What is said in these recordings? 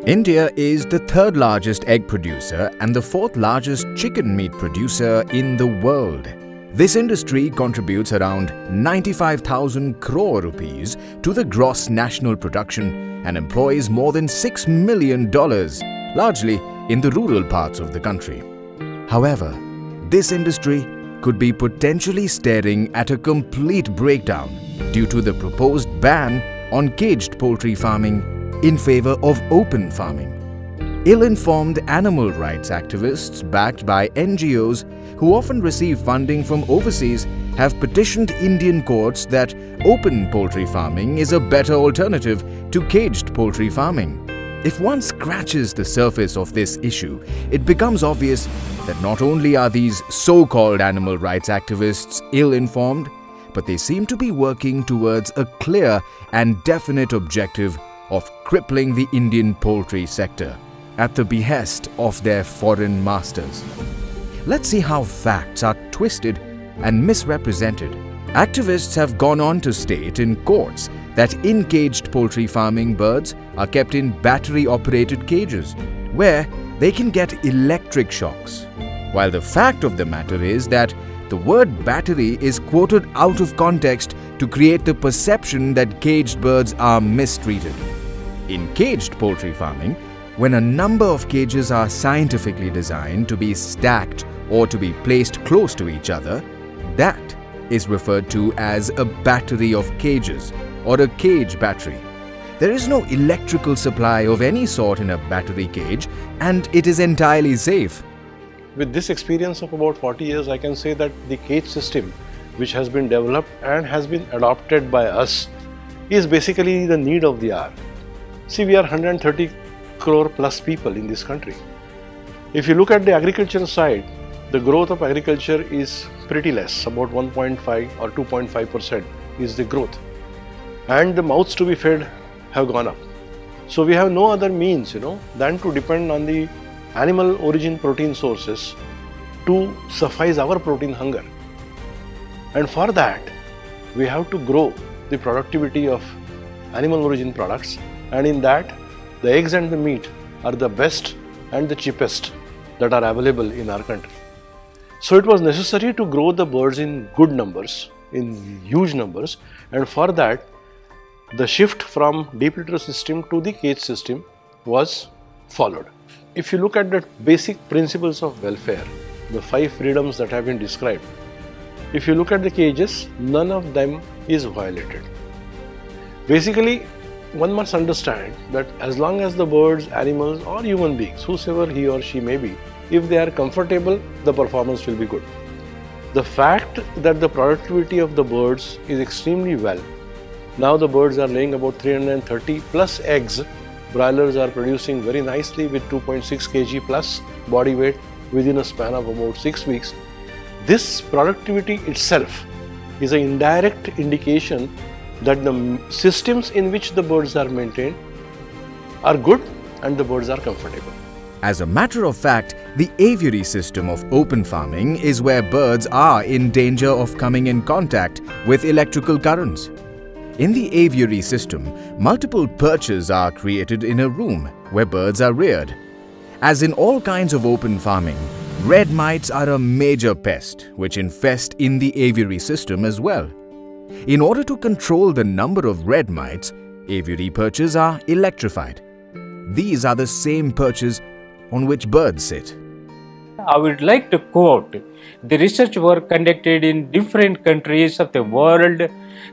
India is the third largest egg producer and the fourth largest chicken meat producer in the world. This industry contributes around 95,000 crore rupees to the gross national production and employs more than $6 million, largely in the rural parts of the country. However, this industry could be potentially staring at a complete breakdown due to the proposed ban on caged poultry farming in favor of open farming. Ill-informed animal rights activists backed by NGOs who often receive funding from overseas have petitioned Indian courts that open poultry farming is a better alternative to caged poultry farming. If one scratches the surface of this issue, it becomes obvious that not only are these so-called animal rights activists ill-informed, but they seem to be working towards a clear and definite objective of crippling the Indian poultry sector at the behest of their foreign masters. Let's see how facts are twisted and misrepresented. Activists have gone on to state in courts that in-caged poultry farming birds are kept in battery-operated cages, where they can get electric shocks. While the fact of the matter is that the word battery is quoted out of context to create the perception that caged birds are mistreated. In caged poultry farming, when a number of cages are scientifically designed to be stacked or to be placed close to each other, that is referred to as a battery of cages or a cage battery. There is no electrical supply of any sort in a battery cage, and it is entirely safe. With this experience of about 40 years, I can say that the cage system which has been developed and has been adopted by us is basically the need of the hour. See, we are 130 crore plus people in this country. If you look at the agricultural side, the growth of agriculture is pretty less, about 1.5 or 2.5% is the growth. And the mouths to be fed have gone up. So we have no other means, than to depend on the animal origin protein sources to suffice our protein hunger. And for that, we have to grow the productivity of animal origin products, and in that, the eggs and the meat are the best and the cheapest that are available in our country. So it was necessary to grow the birds in good numbers, in huge numbers, and for that, the shift from deep litter system to the cage system was followed. If you look at the basic principles of welfare, the 5 freedoms that have been described, if you look at the cages, none of them is violated. Basically, one must understand that as long as the birds, animals or human beings, whosoever he or she may be, if they are comfortable, the performance will be good. The fact that the productivity of the birds is extremely well. Now the birds are laying about 330 plus eggs. Broilers are producing very nicely with 2.6 kg plus body weight within a span of about 6 weeks. This productivity itself is an indirect indication that the systems in which the birds are maintained are good and the birds are comfortable. As a matter of fact, the aviary system of open farming is where birds are in danger of coming in contact with electrical currents. In the aviary system, multiple perches are created in a room where birds are reared. As in all kinds of open farming, red mites are a major pest which infest in the aviary system as well. In order to control the number of red mites, aviary perches are electrified. These are the same perches on which birds sit. I would like to quote the research work conducted in different countries of the world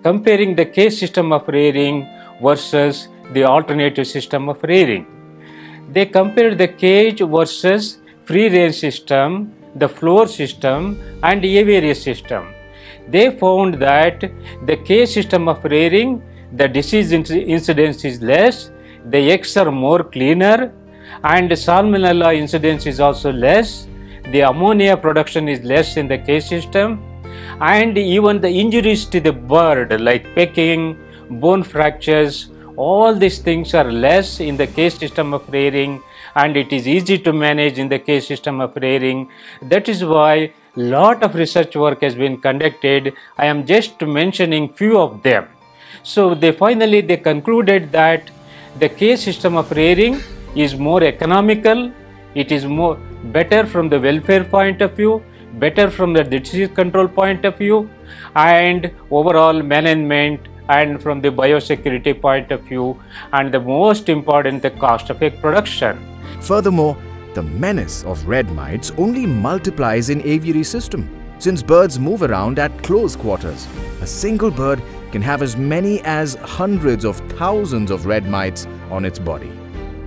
comparing the cage system of rearing versus the alternative system of rearing. They compared the cage versus free range system, the floor system and the aviary system. They found that the cage system of rearing, the disease incidence is less, the eggs are more cleaner, and the salmonella incidence is also less. The ammonia production is less in the cage system, and even the injuries to the bird like pecking, bone fractures, all these things are less in the cage system of rearing, and it is easy to manage in the cage system of rearing. That is why lot of research work has been conducted. I am just mentioning few of them. So finally they concluded that the cage system of rearing is more economical, it is more better from the welfare point of view, better from the disease control point of view, and overall management, and from the biosecurity point of view, and the most important, the cost of egg production. Furthermore, the menace of red mites only multiplies in aviary system, since birds move around at close quarters. A single bird can have as many as hundreds of thousands of red mites on its body.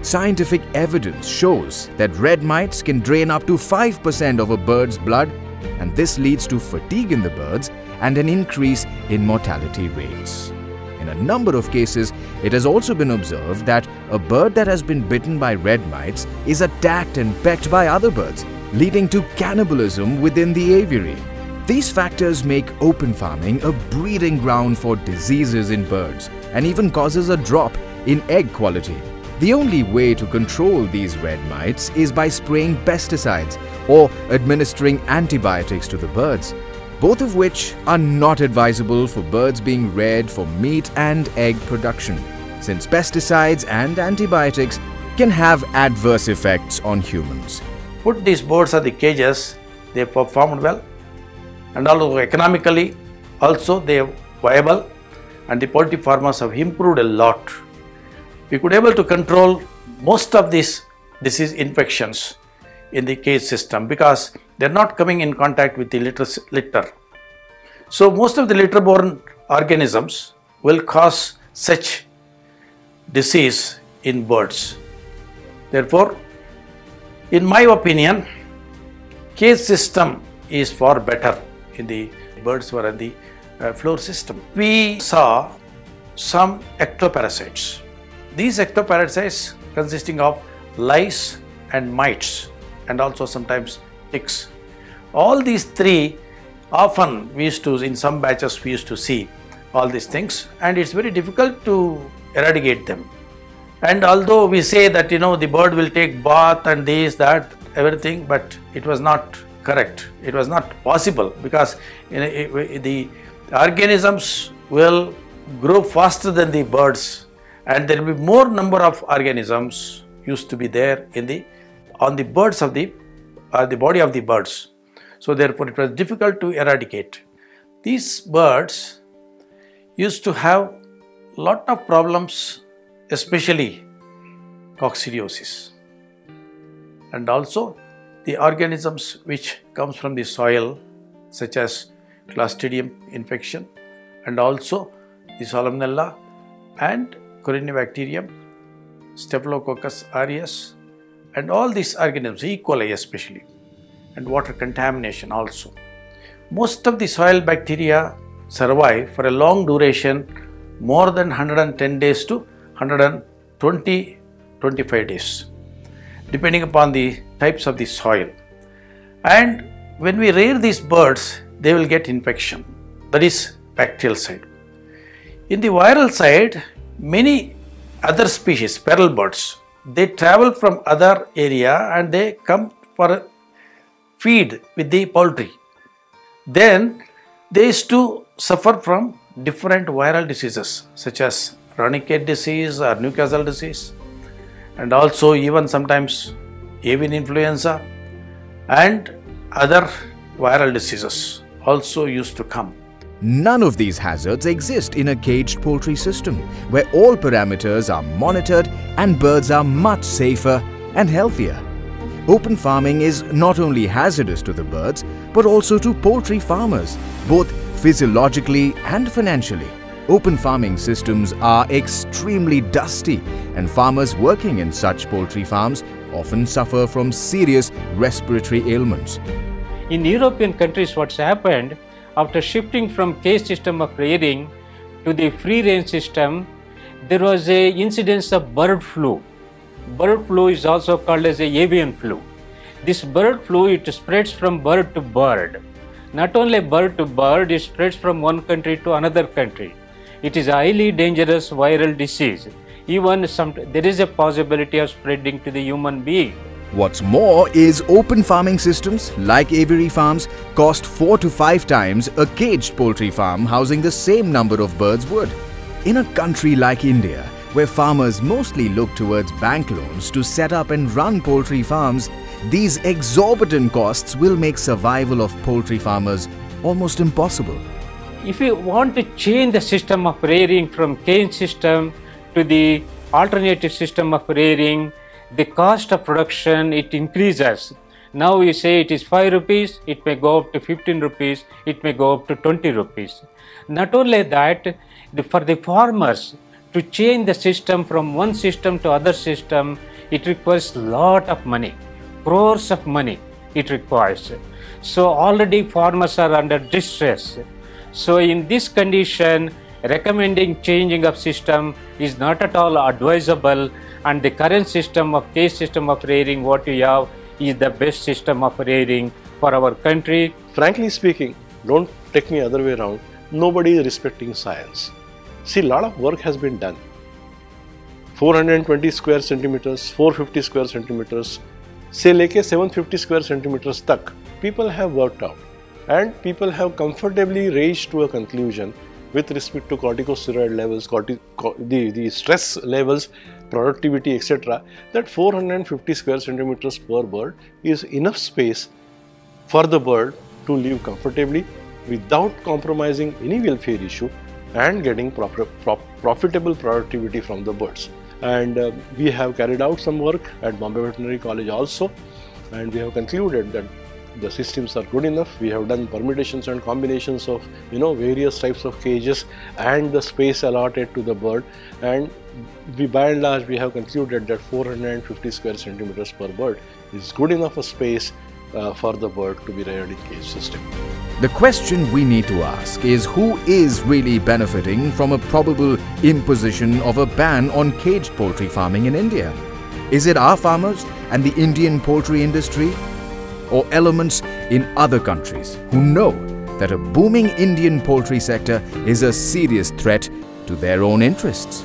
Scientific evidence shows that red mites can drain up to 5% of a bird's blood, and this leads to fatigue in the birds and an increase in mortality rates. In a number of cases, it has also been observed that a bird that has been bitten by red mites is attacked and pecked by other birds, leading to cannibalism within the aviary. These factors make open farming a breeding ground for diseases in birds and even causes a drop in egg quality. The only way to control these red mites is by spraying pesticides or administering antibiotics to the birds, both of which are not advisable for birds being reared for meat and egg production, since pesticides and antibiotics can have adverse effects on humans. Put these birds in the cages, they performed well, and although economically also they are viable, and the poultry farmers have improved a lot. We could able to control most of these disease infections in the cage system because they are not coming in contact with the litter. So most of the litter-borne organisms will cause such disease in birds. Therefore, in my opinion, cage system is far better in the birds who are in the floor system. We saw some ectoparasites. These ectoparasites consisting of lice and mites and also sometimes ticks. All these three often we used to, in some batches we used to see all these things, and it's very difficult to eradicate them. And although we say that the bird will take bath and this, that, everything, but it was not correct. It was not possible because the organisms will grow faster than the birds, and there will be more number of organisms used to be there on the birds of the body of the birds. So therefore it was difficult to eradicate. These birds used to have lot of problems, especially coccidiosis, and also the organisms which comes from the soil such as Clostridium infection, and also the Salmonella and Corynebacterium, Staphylococcus aureus, and all these organisms, E. coli especially, and water contamination also. Most of the soil bacteria survive for a long duration, more than 110 days to 120-25 days, depending upon the types of the soil. And when we rear these birds, they will get infection. That is bacterial side. In the viral side, many other species, feral birds, they travel from other area and they come for feed with the poultry. Then they used to suffer from different viral diseases such as Ranade disease or Newcastle disease, and also even sometimes avian influenza and other viral diseases also used to come. None of these hazards exist in a caged poultry system, where all parameters are monitored and birds are much safer and healthier. Open farming is not only hazardous to the birds, but also to poultry farmers, both physiologically and financially. Open farming systems are extremely dusty, and farmers working in such poultry farms often suffer from serious respiratory ailments. In European countries, what's happened, after shifting from cage system of rearing to the free range system, there was a incidence of bird flu. Bird flu is also called as a avian flu. This bird flu, it spreads from bird to bird. Not only bird to bird, it spreads from one country to another country. It is a highly dangerous viral disease. Even there is a possibility of spreading to the human being. What's more is open farming systems like aviary farms cost 4 to 5 times a caged poultry farm housing the same number of birds would. In a country like India, where farmers mostly look towards bank loans to set up and run poultry farms, these exorbitant costs will make survival of poultry farmers almost impossible. If you want to change the system of rearing from cage system to the alternative system of rearing, the cost of production, it increases. Now you say it is 5 rupees, it may go up to 15 rupees, it may go up to 20 rupees. Not only that, for the farmers to change the system from one system to other system, it requires lot of money, crores of money it requires. So already farmers are under distress. So in this condition, recommending changing of system is not at all advisable, and the current system of cage system of rearing what you have is the best system of rearing for our country. Frankly speaking, don't take me other way around, nobody is respecting science. See, a lot of work has been done. 420 square centimeters, 450 square centimeters, से लेके 750 square centimeters तक people have worked out, and people have comfortably reached to a conclusion with respect to corticosteroid levels, the stress levels, productivity, etc., that 450 square centimeters per bird is enough space for the bird to live comfortably without compromising any welfare issue and getting profitable productivity from the birds. And we have carried out some work at Bombay Veterinary College also, and we have concluded that the systems are good enough. We have done permutations and combinations of various types of cages and the space allotted to the bird, and by and large we have concluded that 450 square centimeters per bird is good enough a space for the bird to be reared in cage system. The question we need to ask is, who is really benefiting from a probable imposition of a ban on caged poultry farming in India? Is it our farmers and the Indian poultry industry, or elements in other countries who know that a booming Indian poultry sector is a serious threat to their own interests?